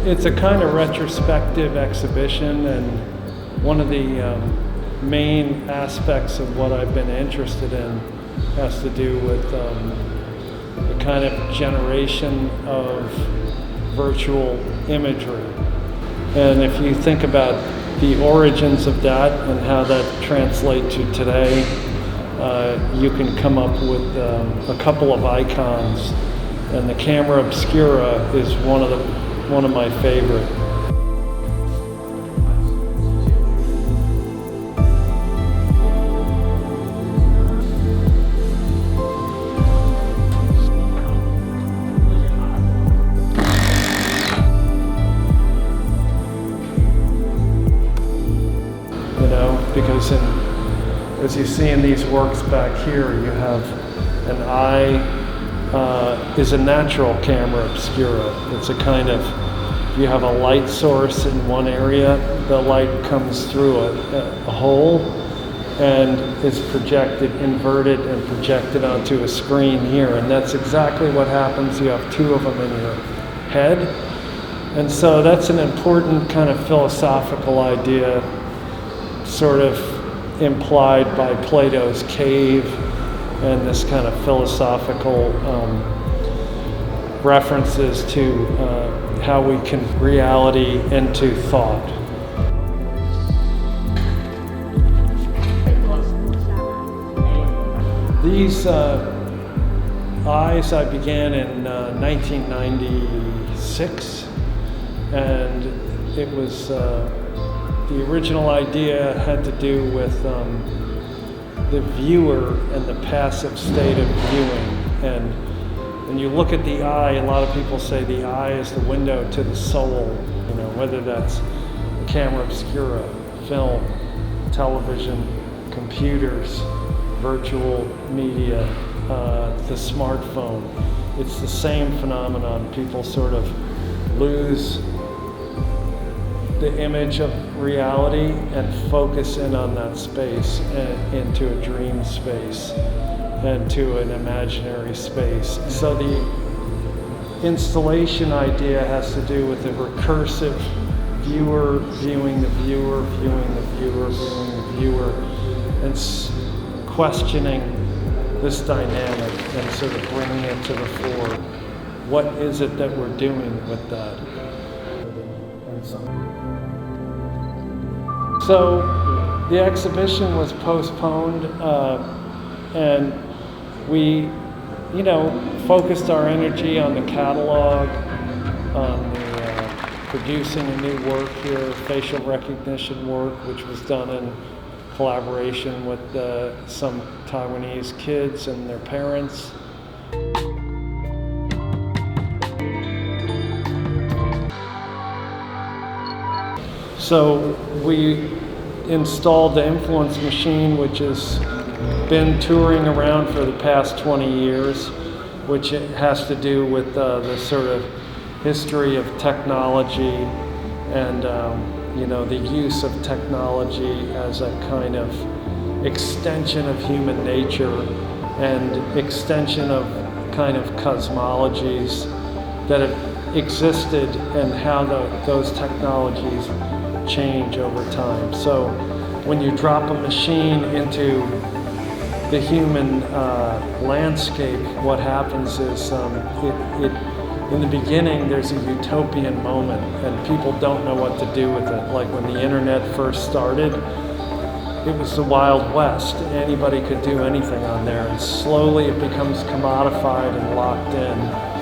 it's a kind of retrospective exhibition, and one of the main aspects of what I've been interested in has to do with the kind of generation of virtual imagery. And if you think about the origins of that and how that translates to today, you can come up with a couple of icons, and the camera obscura is one of my favorite. Because as you see in these works back here, you have an eye is a natural camera obscura. It's a kind of, you have a light source in one area, the light comes through a hole and is projected, inverted and projected onto a screen here. And that's exactly what happens. You have two of them in your head. And so that's an important kind of philosophical idea, sort of implied by Plato's cave and this kind of philosophical references to how we can reality into thought. These eyes I began in 1996, and it was the original idea had to do with the viewer and the passive state of viewing. And when you look at the eye, a lot of people say the eye is the window to the soul, whether that's camera obscura, film, television, computers, virtual media, the smartphone. It's the same phenomenon. People sort of lose the image of reality and focus in on that space and into a dream space and to an imaginary space. So the installation idea has to do with the recursive viewer viewing the viewer, viewing the viewer, viewing the viewer, and questioning this dynamic and sort of bringing it to the fore. What is it that we're doing with that? So the exhibition was postponed, and we, focused our energy on the catalog, on producing a new work here, facial recognition work, which was done in collaboration with some Taiwanese kids and their parents. So we installed the Influence Machine, which has been touring around for the past 20 years, which has to do with the sort of history of technology and the use of technology as a kind of extension of human nature and extension of kind of cosmologies that have existed and how those technologies change over time. So when you drop a machine into the human landscape, what happens is in the beginning there's a utopian moment and people don't know what to do with it. Like when the internet first started, it was the Wild West. Anybody could do anything on there, and slowly it becomes commodified and locked in.